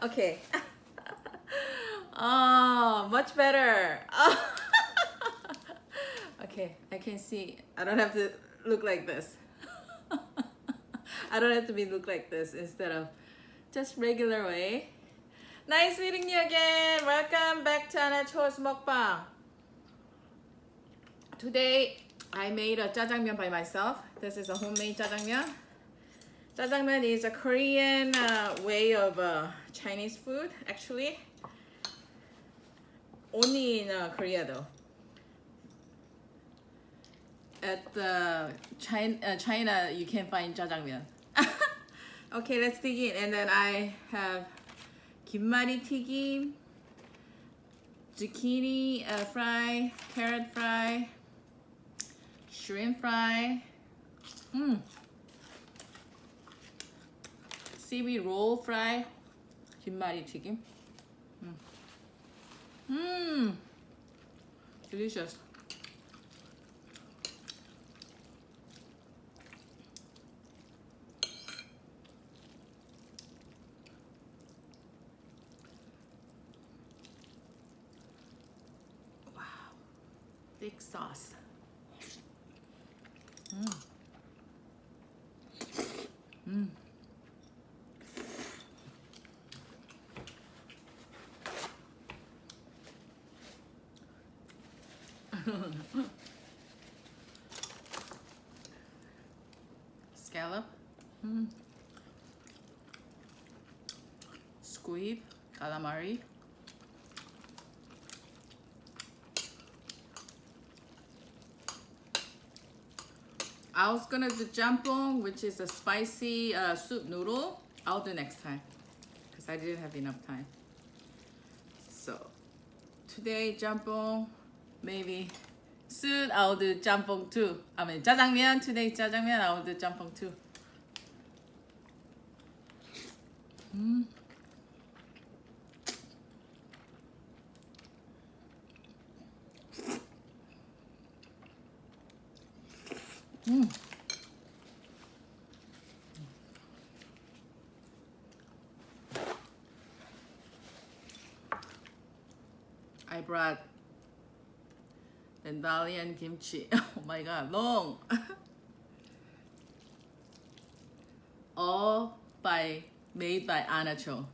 Okay. Oh, much better. Oh. Okay, I can see. I don't have to look like this. I don't have to be look like this instead of just regular way. Nice meeting you again. Welcome back to Anacho's Mukbang. Today I made a jjajangmyeon by myself. This is a homemade jjajangmyeon. Jjajangmyeon is a Korean way of Chinese food, actually. Only in Korea though. At China, you can find jjajangmyeon. Okay, let's dig in. And then I have Gimmali 튀김, zucchini fry, carrot fry, shrimp fry, seaweed roll fry, Gimmali 튀김. Delicious. Wow, thick sauce. Scallop, squid, calamari. I was gonna do jjampong, which is a spicy soup noodle. I'll do next time because I didn't have enough time. So today jjampong, maybe soon I'll do jjampong too. I mean jjajangmyeon. Today jjajangmyeon. I'll do jjampong too. I brought Dandalian kimchi. Oh my god, long. All made by Anacho.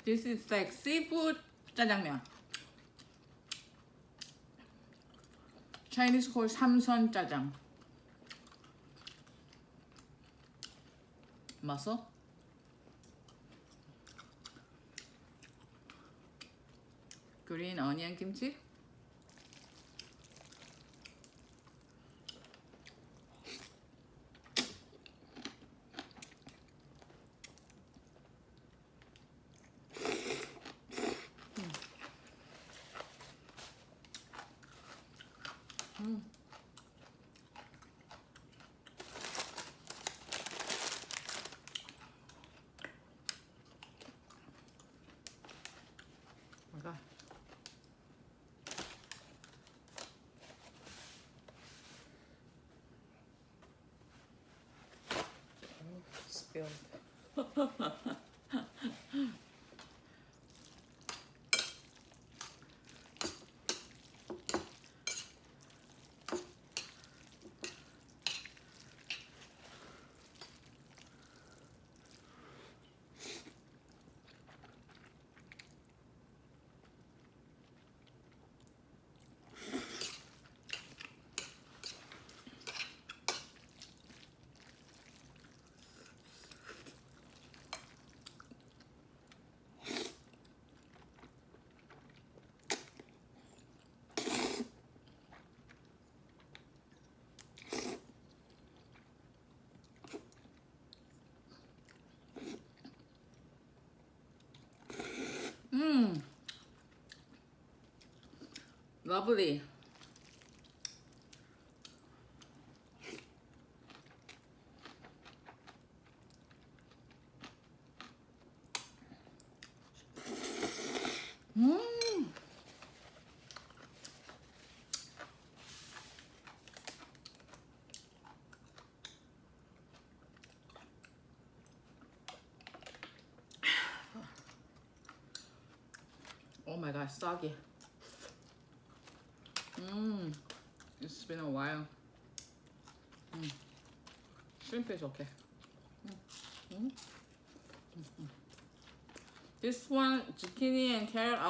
This is like seafood jjajangmyeon. Chinese call 삼선 짜장. Mussel. Green onion kimchi. Oh my god. Spilled. Lovely. my gosh, soggy. It's been a while. Shrimp is okay. This one, zucchini and carrot,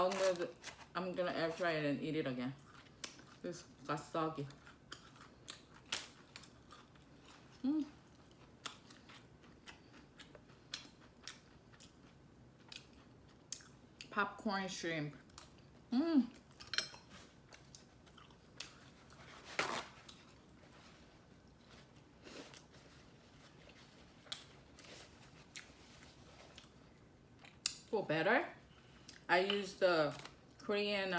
I'm gonna air fry it and eat it again. This got soggy. Popcorn shrimp. For batter, I use the Korean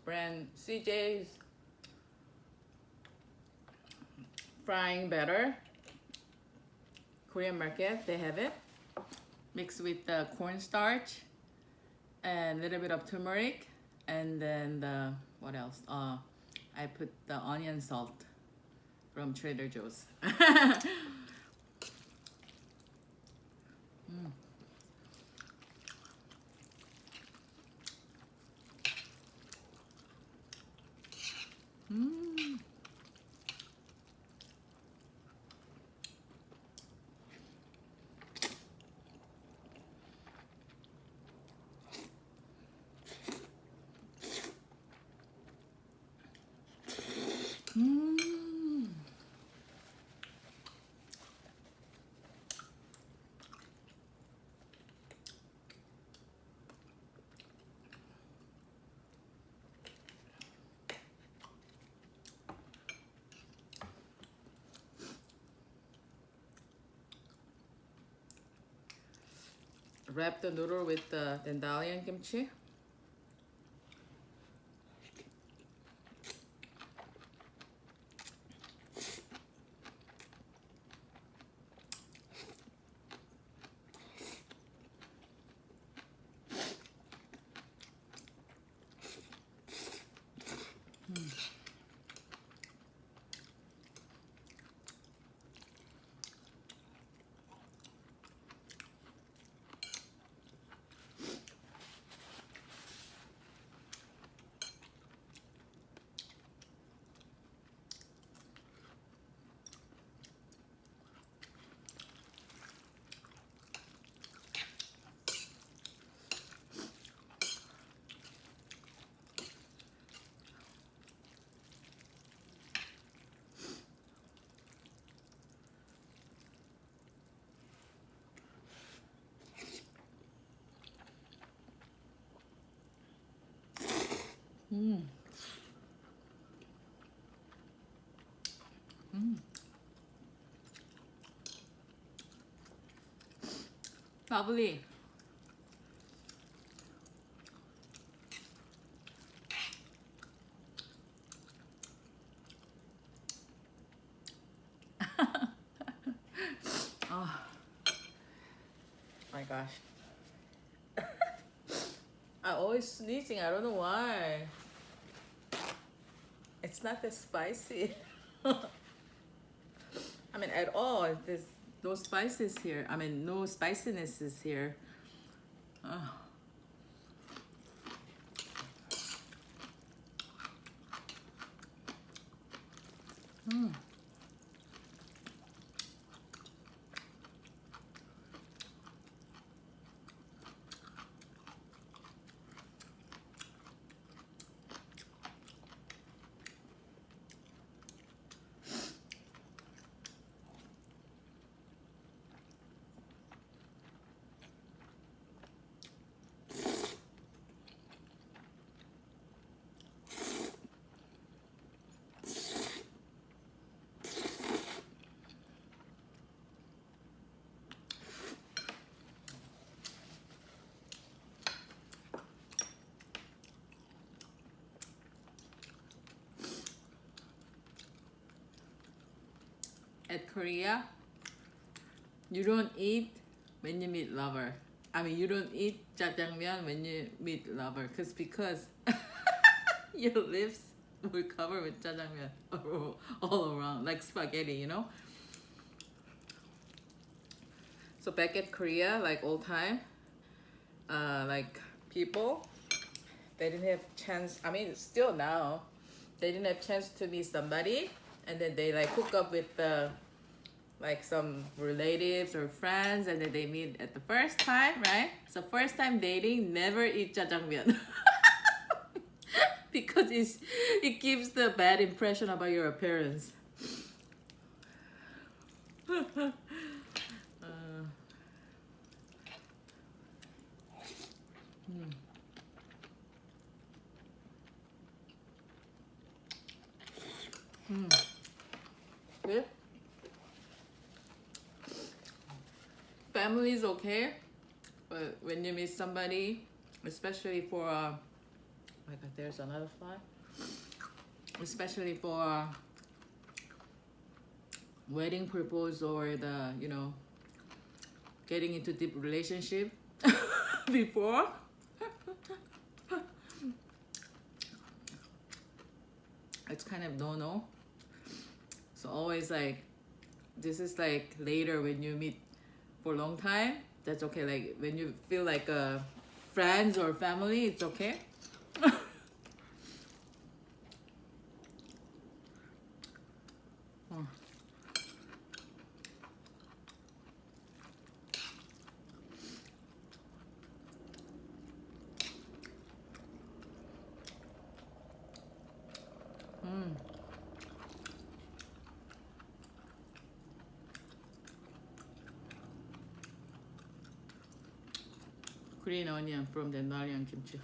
brand CJ's frying batter. Korean market, they have it. Mixed with the cornstarch and a little bit of turmeric, and then the, what else? I put the onion salt from Trader Joe's. Wrap the noodle with the dandelion kimchi. Lovely. Oh my gosh. I always sneezing. I don't know why. It's not that spicy. I mean, at all. There's no spices here. I mean, no spiciness is here. Oh. At Korea, you don't eat when you meet lover. I mean, you don't eat jjajangmyeon when you meet lover, because your lips will cover with jjajangmyeon all around, like spaghetti, you know? So back at Korea, like old time, like people, they didn't have chance. I mean, still now, they didn't have chance to meet somebody, and then they like hook up with like some relatives or friends, and then they meet at the first time, right? So first time dating, never eat jjajangmyeon. Because it gives the bad impression about your appearance. Good. Family is okay, but when you meet somebody, especially for oh my god, there's another fly. Especially for wedding purpose or the getting into deep relationship before. It's kind of no. So always like this is like later when you meet for a long time, that's okay. Like when you feel like friends or family, it's okay. Oh. Green onion from the Narayan kimchi.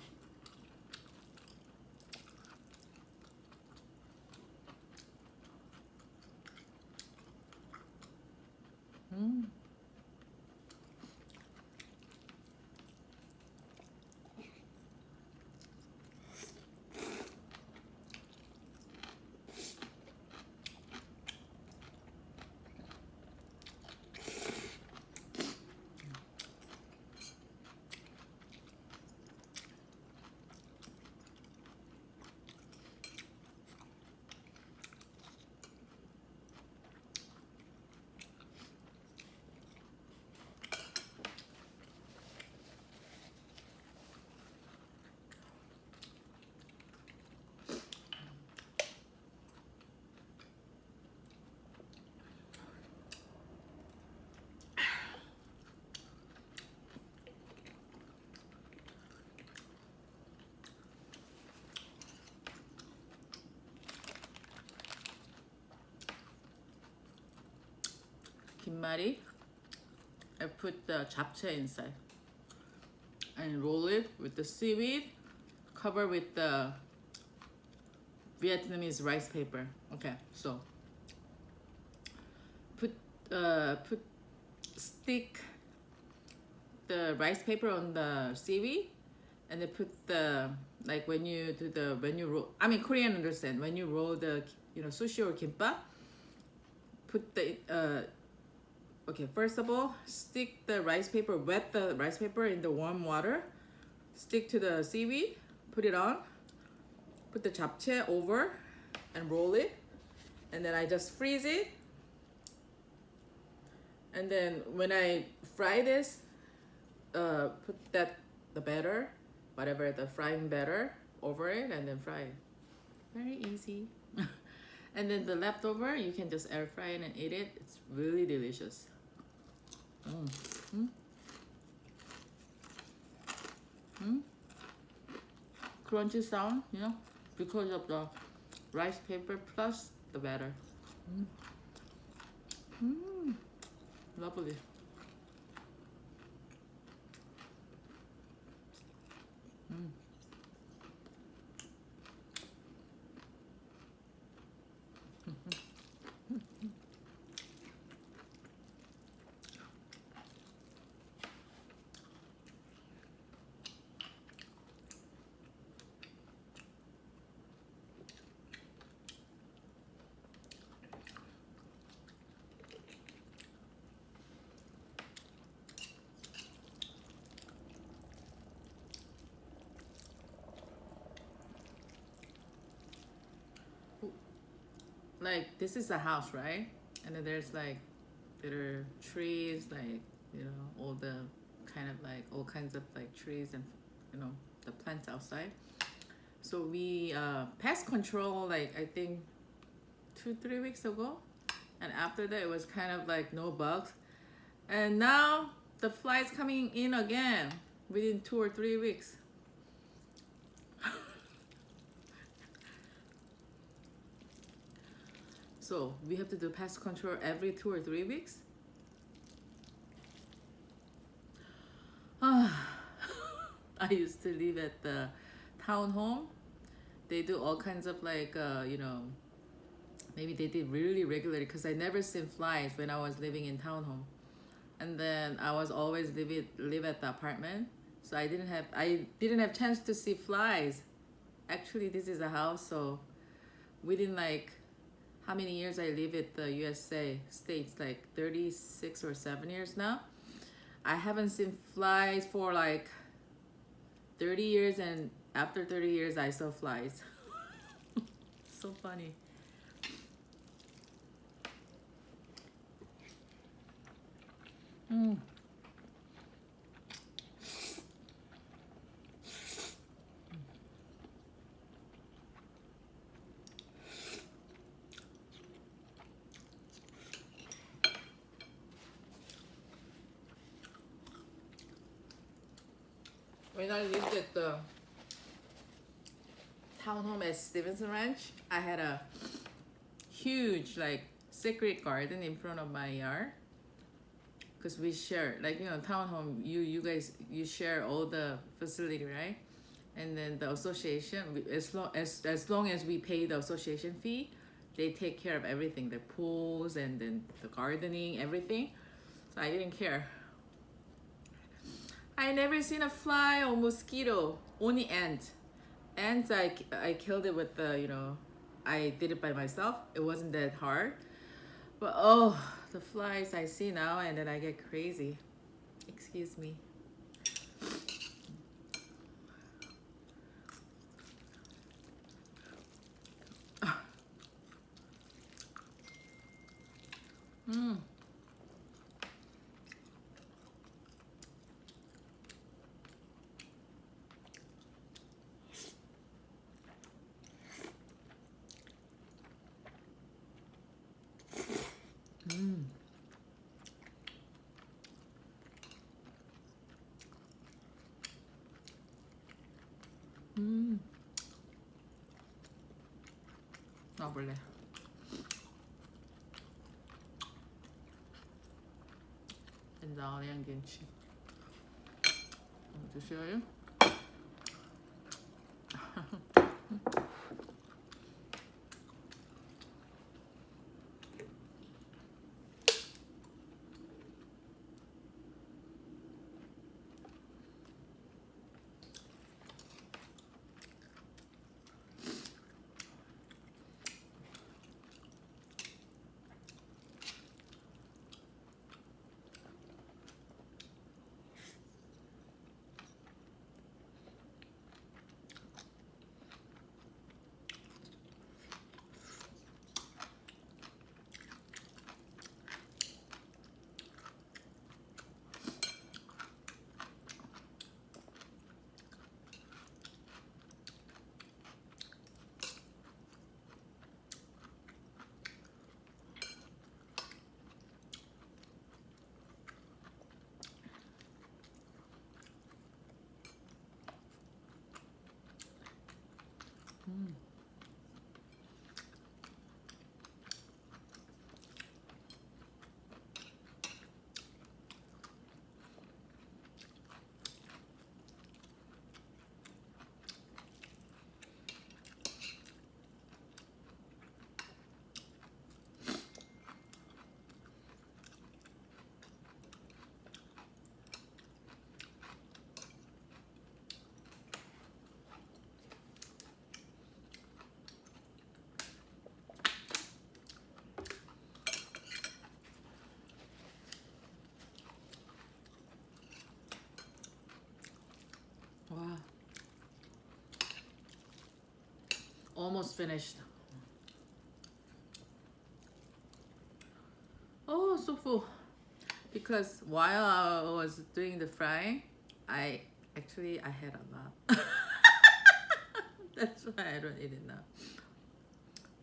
Gimmali. I put the japchae inside and roll it with the seaweed, cover with the Vietnamese rice paper. Okay, so stick the rice paper on the seaweed, and then put the like when you roll. I mean Korean understand when you roll the sushi or kimbap. Put the okay, first of all, stick the rice paper, wet the rice paper in the warm water, stick to the seaweed, put it on, put the japchae over and roll it, and then I just freeze it. And then when I fry this, put the batter, whatever the frying batter, over it and then fry it. Very easy. And then the leftover, you can just air fry it and eat it. It's really delicious. Crunchy sound, because of the rice paper plus the batter. Lovely. Like this is a house, right? And then there's like little trees, like all the kind of like all kinds of like trees and the plants outside. So we pest control like I think 2-3 weeks ago, and after that it was kind of like no bugs, and now the flies coming in again within 2 or 3 weeks. So we have to do pest control every 2 or 3 weeks. I used to live at the townhome. They do all kinds of like, maybe they did really regularly because I never seen flies when I was living in townhome. And then I was always live at the apartment. So I didn't have chance to see flies. Actually, this is a house, so within like how many years I live at the USA States, like 36 or 7 years now. I haven't seen flies for like 30 years, and after 30 years I saw flies. So funny. When I lived at the townhome at Stevenson Ranch, I had a huge like secret garden in front of my yard, because we share, like, townhome, you guys, you share all the facility, right? And then the association, as long as we pay the association fee, they take care of everything, the pools and then the gardening, everything. So I didn't care. I never seen a fly or mosquito, only ant. Ants, I killed it with the, I did it by myself. It wasn't that hard. But oh, the flies I see now, and then I get crazy. Excuse me. Mmm. Mmm. Mmm. 먹을래. 된장이랑 김치. 드셔요? Wow. Almost finished. Oh, so full. Because while I was doing the frying, I had a lot. That's why I don't eat it now.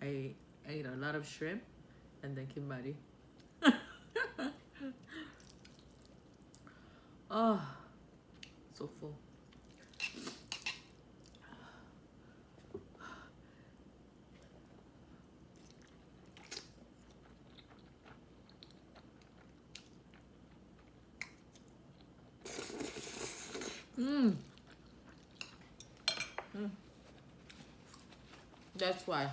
I ate a lot of shrimp and then Gimmali. Oh, so full. Mmm. Mm. That's why.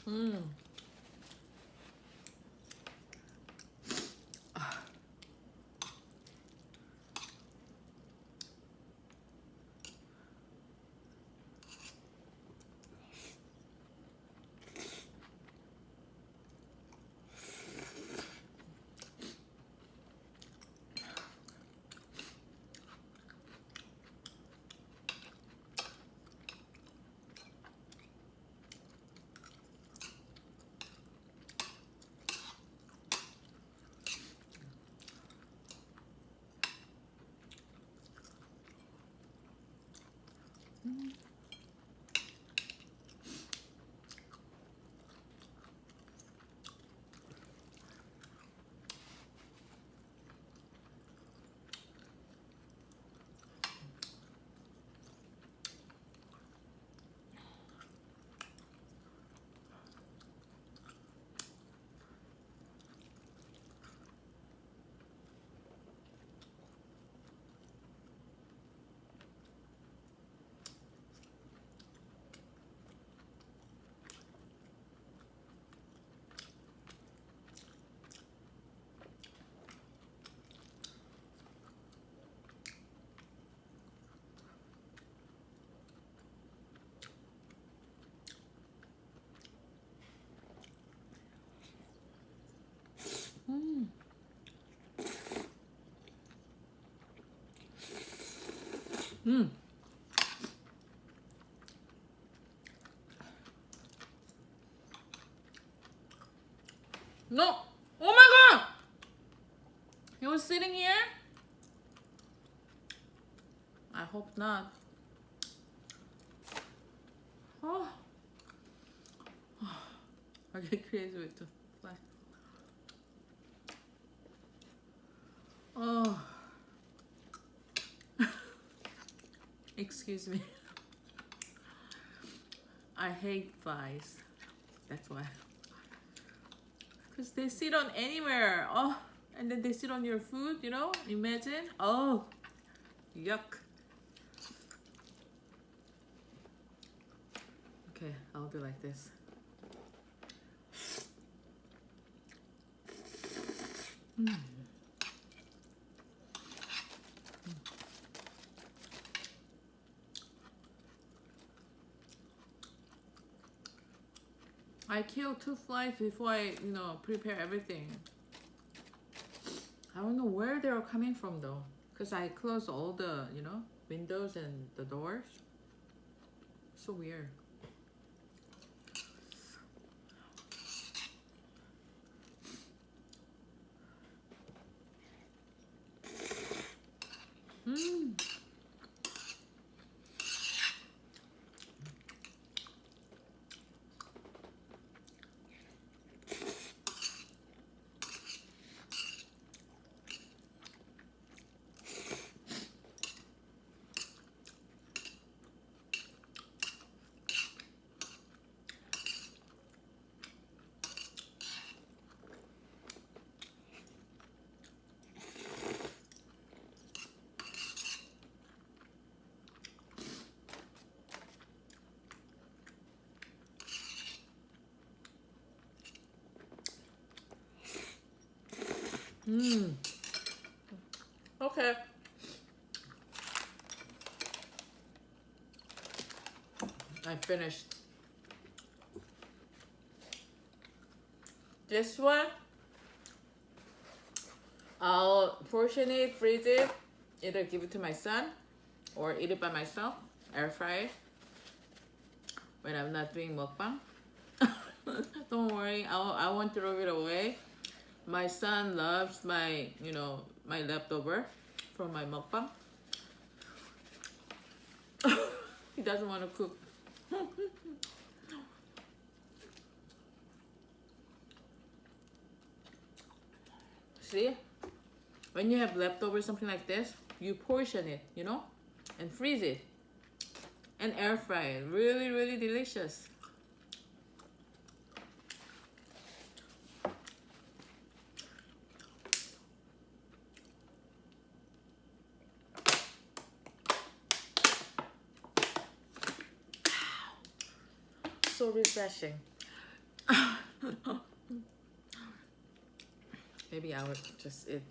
Mmm. Mm. Mm. No! Oh my god! He was sitting here? I hope not. Oh. I get crazy with the fly. Oh. Excuse me. I hate flies. That's why. Because they sit on anywhere. Oh. And then they sit on your food, you know? Imagine. Oh. Yuck. Okay, I'll do like this. Mm. I kill 2 flies before I, prepare everything. I don't know where they're coming from though. Because I close all the, windows and the doors. So weird. Mmm. Mmm. Okay. I finished. This one, I'll portion it, freeze it, either give it to my son or eat it by myself, air fry it when I'm not doing mukbang. Don't worry, I won't throw it away. My son loves my, my leftover from my mukbang. He doesn't want to cook. See? When you have leftovers, something like this, you portion it, you know, and freeze it and air fry it. Really, really delicious. So refreshing. Maybe I would just eat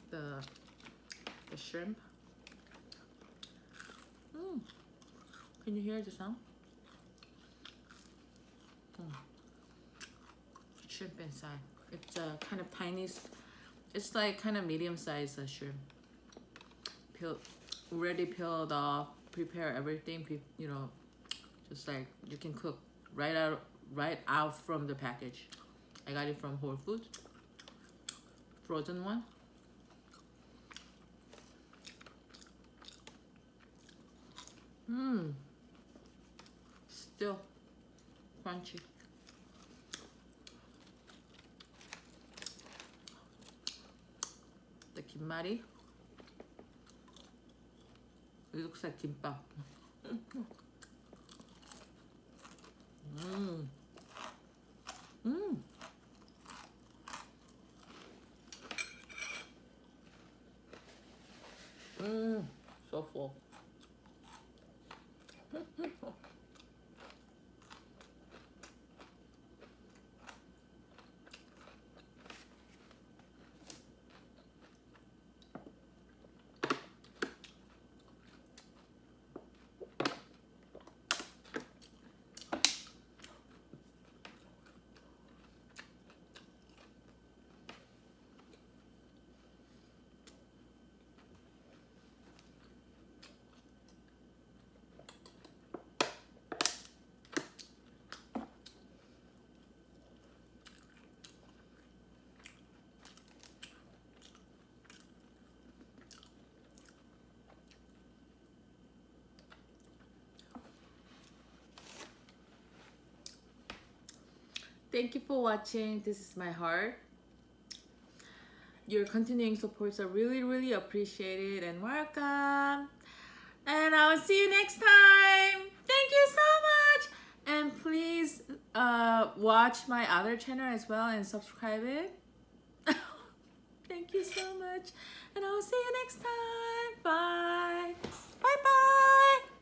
the shrimp. Can you hear the sound? Shrimp inside. It's a kind of tiny. It's like kind of medium-sized shrimp. Already peeled off. Prepare everything. You know, just like you can cook right out from the package. I got it from Whole Foods. Frozen one. Still crunchy. The Gimmali. It looks like kimbap. So full. Thank you for watching. This is my heart. Your continuing supports are really, really appreciated and welcome. And I will see you next time. Thank you so much. And please watch my other channel as well and subscribe it. Thank you so much. And I will see you next time. Bye. Bye-bye.